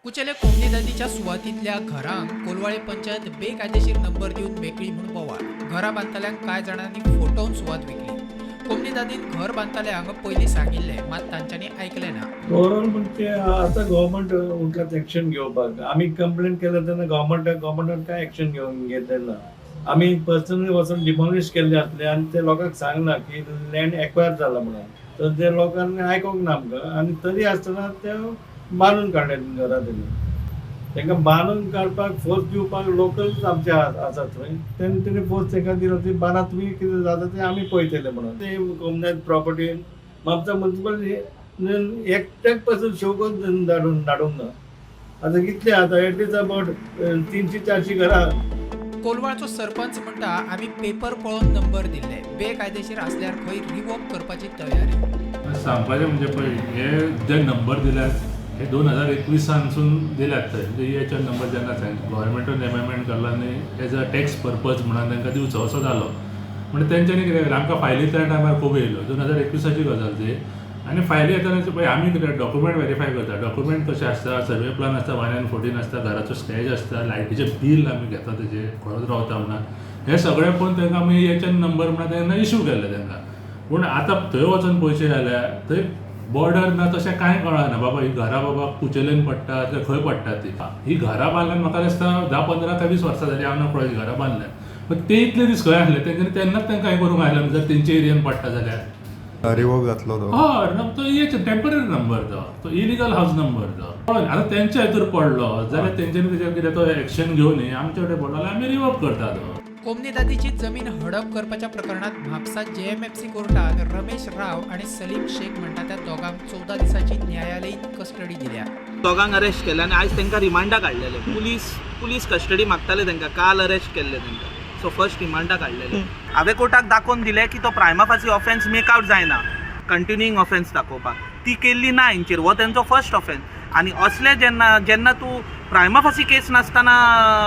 कुचेले कोमनी नदीच्या सुवातीतल्या घरांक कोलवाळे पंचायत बेकायदेशीर नंबर दिवन मेकळी म्हणून बोवाळ. घरा बांदतल्यांक कांय जाणांनी फोटोवन सुवात विकली. कोमनी नदीन घर बांदतल्यांक पयलीं सांगिल्ले, मात तांच्यांनी आयकले ना. ओव्हरऑल म्हणजे आता गव्हर्नमेंट उठलात ऍक्शन घेवपाक. आमी कंप्लेंट केले तेन्ना गव्हर्नमेंटान काय ऍक्शन घेतलें ना. आमी पर्सनली वचून डिमॉलिश केल्ले आसले आनी ते लोकांक सांगना की लँड एक्वायर जाला म्हणून. तर ते लोकांनी आयकोंक ना आमकां आनी तरी आसतना ते बांदून काडले घरा तांकां बांदून काडपाक फोर्स दिवपाक लोकल्स आमचे आसात थंय. तेणी फोर्स तांकां दिलो ती बांदा तुमी कितें जाता तें आमी पळयतले म्हणून. ते कोमनाथ प्रॉपर्टीन म्हापसा म्युनिसिपल एकट्याक पासून शो करून धाडूंक ना. आतां कितले आतां एटलीस्ट अबावट 300-400 घरां. कोलवाळचो सरपंच म्हणटा, आमी पेपर पळोवन नंबर दिल्ले. बेकायदेशीर असल्यार खंय रिवोक करपाची तयारी. सांगपाचें म्हणजे पळय, हे जे नंबर दिल्यात हे 2021 दिल्यात थंय. म्हणजे हेचे नंबर जेन्ना गव्हर्मेंटान एमेंडमेंट केला आनी एज अ टॅक्स पर्पज म्हणून तांकां दिवचो असो जालो. म्हणजे तेंच्यांनी कितें केलें, आमकां फायली त्या टायमार खूब येयल्यो. 2021 गजाल ती. आनी फायली येताना पळय आमी कितें डॉक्युमेंट व्हेरीफाय करता. डॉक्युमेंट कशें आसता, सर्वे प्लान आसता 1 and 14 आसता, घराचो स्टेज आसता, लायटीचें बील आमी घेता तेजें खरोच रावता म्हणून. हे सगळें पळोवन तांकां आमी हेचे नंबर म्हणून तेन्ना इश्यू केल्ले तांकां. पूण आतां थंय वचून पळयचें जाल्यार थंय बॉर्डर ना, तशें कांय कळना. बाबा ही घरां बाबा कुचेलेन पडटा काय खंय पडटा ती. ही घरां बांदल्यान म्हाका दिसता 10, 15 काय 20 वर्सां जालीं हांव ना पळय घरां बांदल्यान. पण ते इतले दीस खंय आसले तेंच्यांनी तेन्नाच तांकां हें करूंक आयलें जर तेंचे एरियेन पडटा जाल्यार. रिवोक जातलो तो. हय, तो हेच टेम्पररी नंबर तो इलिगल हाऊस नंबर तो. आतां तेंच्या हितूर पडलो जाल्यार तेंच्यांनी तेजेर कितें तो एक्शन घेवन आमचे कडेन पडलो जाल्यार आमी रिवोक करता तो. कोमनी नदीची जमीन हडप करपाच्या प्रकरणात म्हापसा JMFC कोर्टात रमेश राव आणि सलीम शेख म्हणटा त्या दोगांक 14 दिसाची न्यायालयीन कस्टडी दिल्या. दोगांक अरेस्ट केले आनी आयज तांकां रिमांडाक काडलेले. पुलीस कस्टडी मागताले तांकां. काल अरेस्ट केल्ले तांकां. सो फर्स्ट रिमांडाक काडलेले. हांवें कोर्टाक दाखोवन दिलें की तो प्रायमा फासी ऑफेन्स मेकआउट जायना. कंटिन्युईंग ऑफेन्स दाखोवपाक ती केल्ली ना हेंचेर. हो तेंचो फर्स्ट ऑफेन्स. आनी असले जेन्ना तूं प्रायमा फासी केस नासतना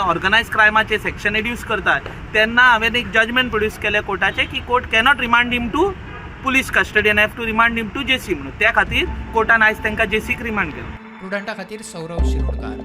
ऑर्गनायज क्रायमाचे सेक्शन एड्यूस करता तेन्ना हांवें एक जजमेंट प्रोड्यूस केलें कोर्टाचें की court cannot remand him to police custody and have to remand him to JC म्हणून. त्या खातीर कोर्टान आयज तांकां JCक रिमांड केलो. प्रुडंटा खातीर सौरव शिरोडकार.